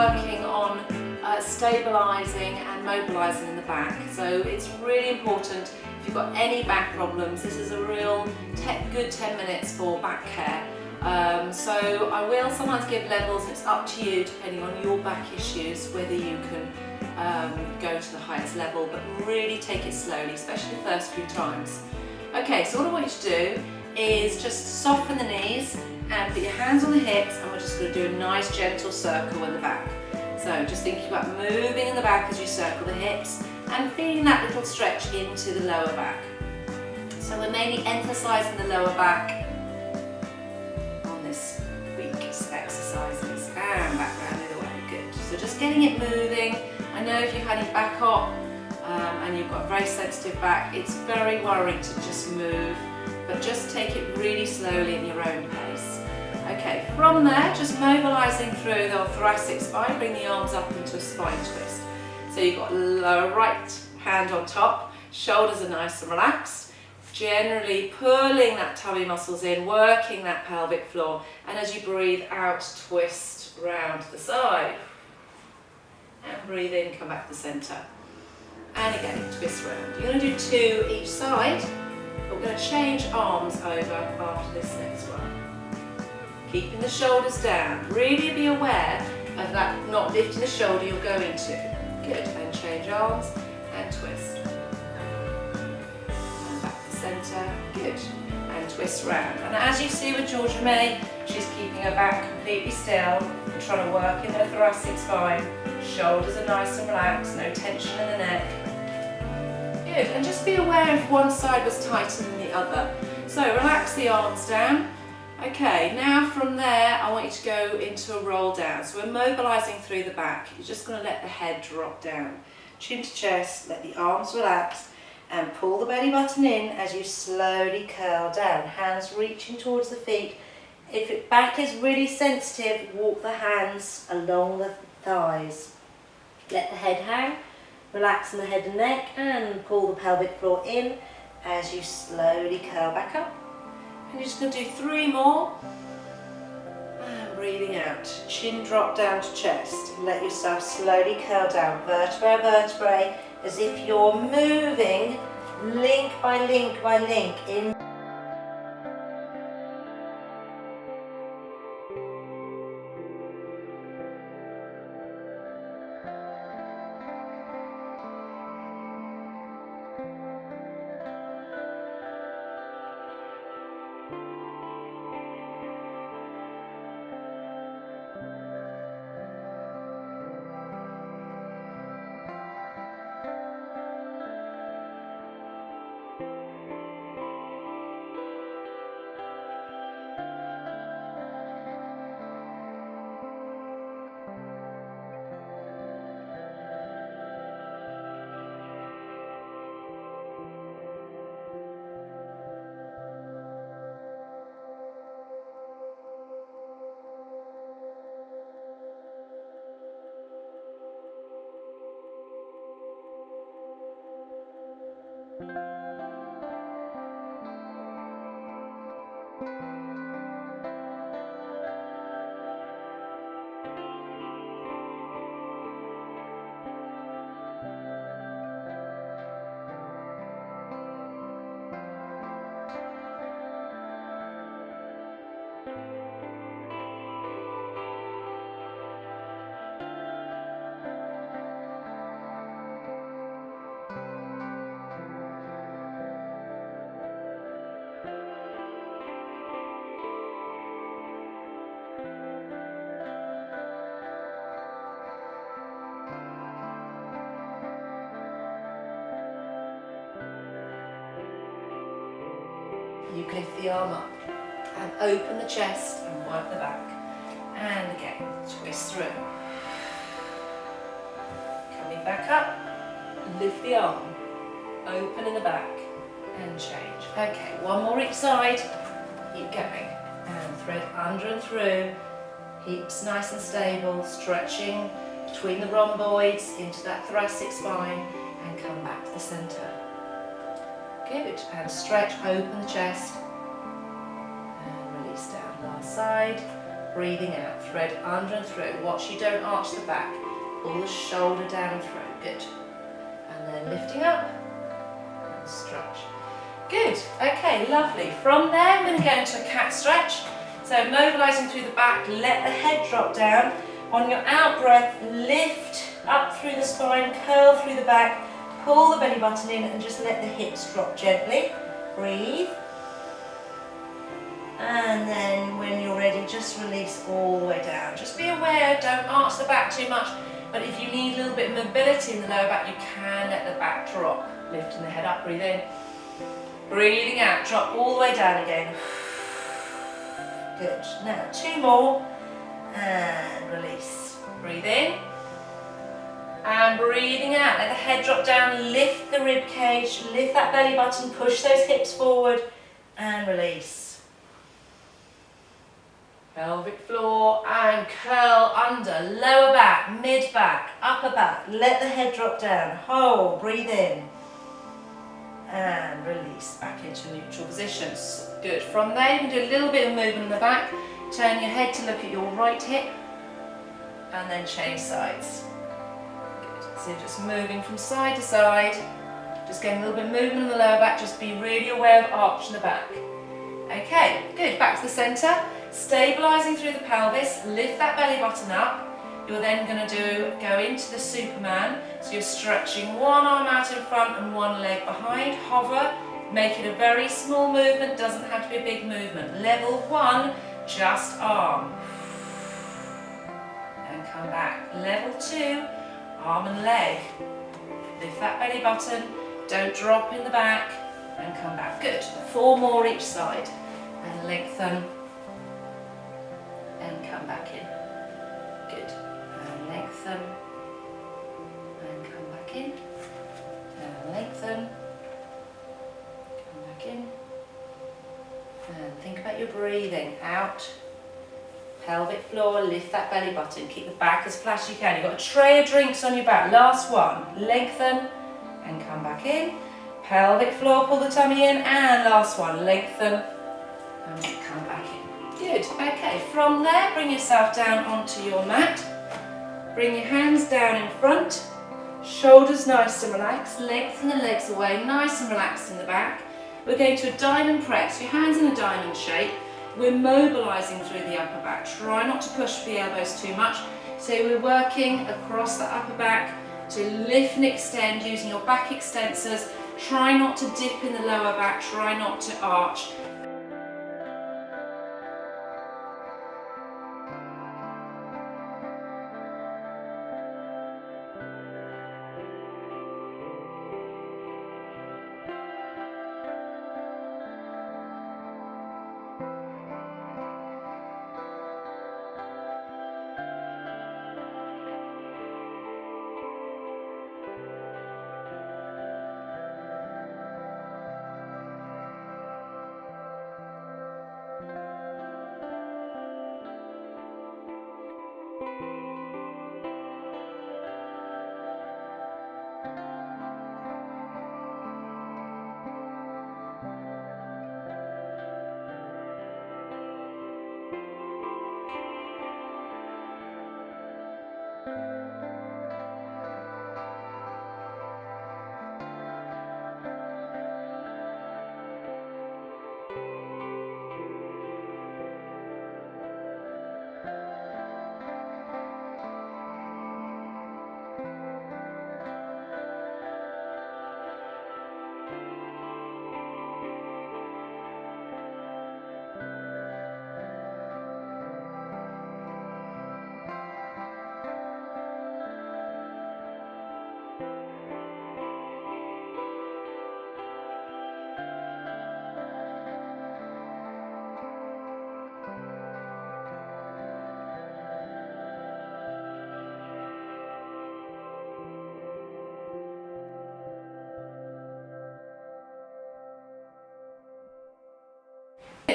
working on stabilising and mobilising in the back. So it's really important if you've got any back problems. This is a real good 10 minutes for back care. So I will sometimes give levels. It's up to you depending on your back issues whether you can go to the highest level, but really take it slowly, especially the first few times. Okay, so what I want you to do is just soften the knees and put your hands on the hips, and we're just going to do a nice gentle circle in the back. So just thinking about moving in the back as you circle the hips and feeling that little stretch into the lower back. So we're mainly emphasising the lower back on this week's exercises, and back round the other way. Good. So just getting it moving. I know if you've had your back op and you've got a very sensitive back, it's very worrying to just move, but just take it really slowly at your own pace. Okay, from there, just mobilising through the thoracic spine, bring the arms up into a spine twist. So you've got lower right hand on top, shoulders are nice and relaxed, generally pulling that tummy muscles in, working that pelvic floor, and as you breathe out, twist round to the side. And breathe in, come back to the centre. And again, twist round. You're going to do 2 each side, but we're going to change arms over after this next one. Keeping the shoulders down. Really be aware of that not lifting the shoulder you're going to. Good. And change arms and twist. And back to the centre. Good. And twist round. And as you see with Georgia May, she's keeping her back completely still. We're trying to work in her thoracic spine. Shoulders are nice and relaxed, no tension in the neck. Good. And just be aware if one side was tighter than the other. So relax the arms down. Okay, now from there I want you to go into a roll down. So we're mobilising through the back. You're just going to let the head drop down. Chin to chest, let the arms relax and pull the belly button in as you slowly curl down. Hands reaching towards the feet. If your back is really sensitive, walk the hands along the thighs. Let the head hang, relaxing the head and neck, and pull the pelvic floor in as you slowly curl back up. And you're just going to do 3 more. And breathing out. Chin drop down to chest. Let yourself slowly curl down, vertebrae by vertebrae, as if you're moving link by link by link in. You lift the arm up and open the chest and wipe the back. And again, twist through. Coming back up, lift the arm, open in the back and change. Okay, 1 more each side. Keep going. And thread under and through. Hips nice and stable, stretching between the rhomboids into that thoracic spine and come back to the centre. Good, and stretch, open the chest, and release down, last side, breathing out, thread under and through. Watch you don't arch the back. Pull the shoulder down and through, good. And then lifting up, and stretch. Good, okay, lovely. From there, I'm going to go into a cat stretch. So mobilising through the back, let the head drop down. On your out breath, lift up through the spine, curl through the back, pull the belly button in and just let the hips drop gently. Breathe. And then when you're ready, just release all the way down. Just be aware, don't arch the back too much, but if you need a little bit of mobility in the lower back, you can let the back drop. Lifting the head up, breathe in. Breathing out, drop all the way down again. Good. Now 2 more and release. Breathe in and breathing out. Let the head drop down, lift the rib cage, lift that belly button, push those hips forward and release. Pelvic floor and curl under, lower back, mid back, upper back. Let the head drop down, hold, breathe in. And release back into neutral positions. Good. From there, you can do a little bit of movement in the back. Turn your head to look at your right hip and then change sides. Good. So just moving from side to side, just getting a little bit of movement in the lower back. Just be really aware of arch in the back. Okay, good. Back to the centre. Stabilising through the pelvis. Lift that belly button up. You're then going to go into the Superman. So you're stretching one arm out in front and one leg behind. Hover, make it a very small movement, doesn't have to be a big movement. Level 1, just arm. And come back. Level 2, arm and leg. Lift that belly button, don't drop in the back, and come back. Good. 4 more each side. And lengthen, and come back in. Good. Lengthen and come back in, and lengthen, come back in, and think about your breathing. Out, pelvic floor, lift that belly button, keep the back as flat as you can. You've got a tray of drinks on your back. Last one, lengthen and come back in, pelvic floor, pull the tummy in, and last one, lengthen and come back in. Good, okay, from there bring yourself down onto your mat. Bring your hands down in front, shoulders nice and relaxed, lengthen the legs away, nice and relaxed in the back. We're going to a diamond press, your hands in a diamond shape. We're mobilising through the upper back. Try not to push the elbows too much. So we're working across the upper back to lift and extend using your back extensors. Try not to dip in the lower back, try not to arch.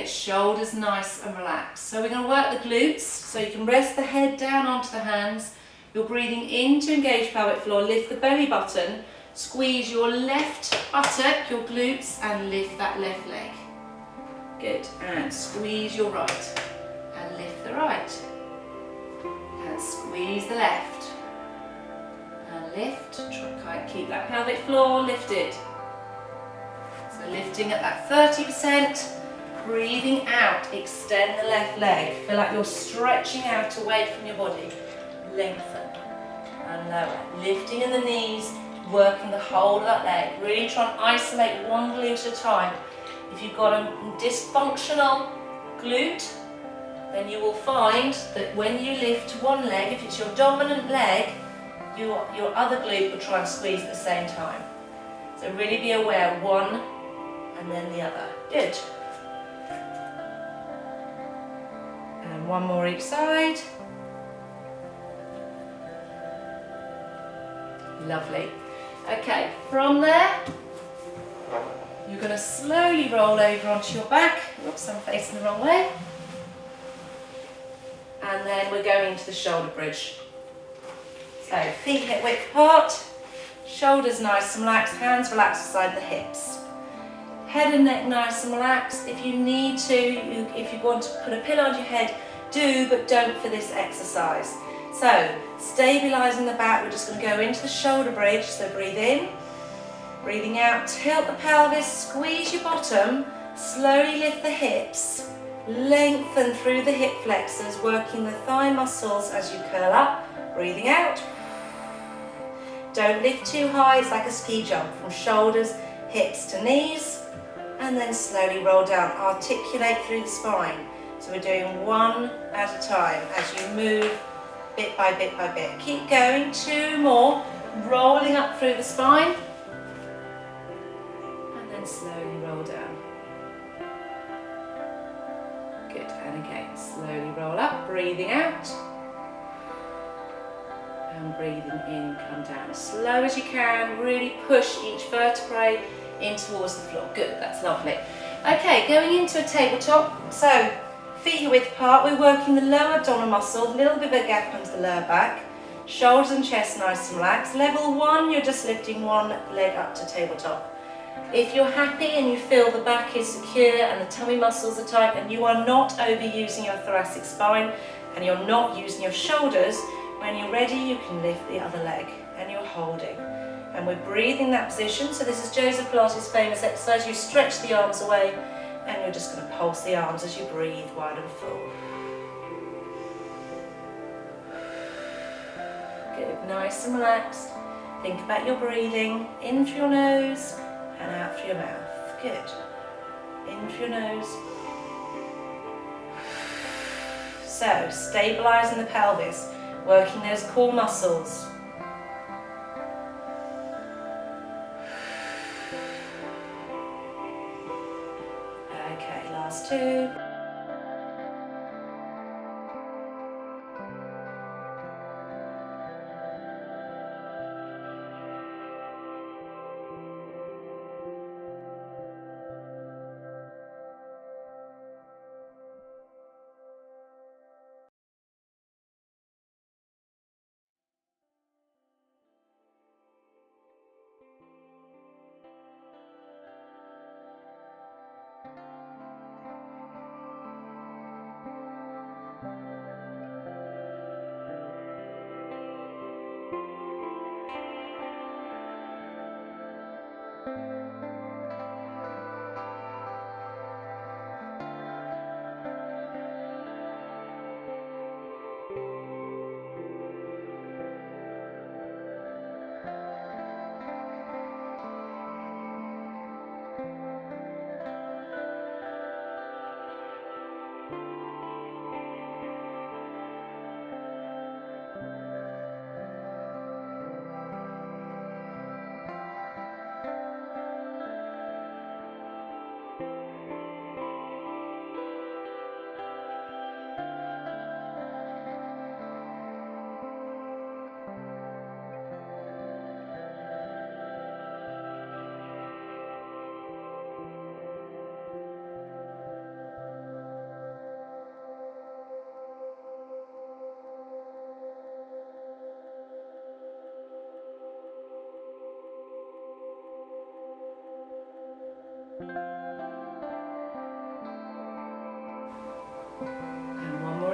Shoulders nice and relaxed. So we're going to work the glutes, so you can rest the head down onto the hands. You're breathing in to engage pelvic floor, lift the belly button, squeeze your left buttock, your glutes, and lift that left leg. Good, and squeeze your right, and lift the right. And squeeze the left. And lift, try and keep that pelvic floor lifted. So lifting at that 30%, breathing out, extend the left leg. Feel like you're stretching out away from your body. Lengthen and lower. Lifting in the knees, working the whole of that leg. Really try and isolate one glute at a time. If you've got a dysfunctional glute, then you will find that when you lift one leg, if it's your dominant leg, your other glute will try and squeeze at the same time. So really be aware, one and then the other. Good. And one more each side. Lovely. Okay, from there, you're going to slowly roll over onto your back. Oops, I'm facing the wrong way. And then we're going into the shoulder bridge. So feet hip width apart, shoulders nice and relaxed, hands relaxed beside the hips. Head and neck nice and relaxed. If you need to, if you want to put a pillow on your head, do, but don't for this exercise. So stabilising the back, we're just going to go into the shoulder bridge. So breathe in, breathing out, tilt the pelvis, squeeze your bottom, slowly lift the hips, lengthen through the hip flexors, working the thigh muscles as you curl up, breathing out. Don't lift too high, it's like a ski jump from shoulders, hips to knees, and then slowly roll down, articulate through the spine. So we're doing one at a time as you move bit by bit by bit. Keep going, two more, rolling up through the spine, and then slowly roll down. Good, and again, slowly roll up, breathing out. And breathing in, come down as slow as you can. Really push each vertebrae in towards the floor. Good, that's lovely. Okay, going into a tabletop. So, feet width apart, we're working the lower abdominal muscle, a little bit of a gap under the lower back. Shoulders and chest nice and relaxed. Level 1, you're just lifting one leg up to tabletop. If you're happy and you feel the back is secure and the tummy muscles are tight and you are not overusing your thoracic spine and you're not using your shoulders, when you're ready, you can lift the other leg and you're holding. And we're breathing that position. So this is Joseph Pilates' famous exercise. You stretch the arms away and you're just going to pulse the arms as you breathe wide and full. Good, nice and relaxed. Think about your breathing, in through your nose and out through your mouth. Good. In through your nose. So, stabilising the pelvis. Working those core muscles. Okay, last two.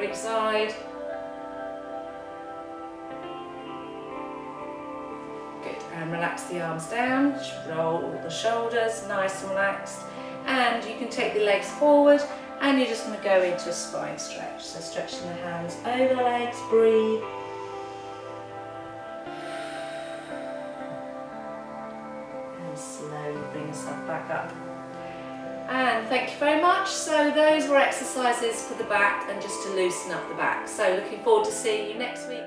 each side. Good, and relax the arms down, roll the shoulders, nice and relaxed. And you can take the legs forward and you're just going to go into a spine stretch. So stretching the hands over the legs, breathe. And slowly bring yourself back up. And thank you very much. So those were exercises for the back and just to loosen up the back. So looking forward to seeing you next week.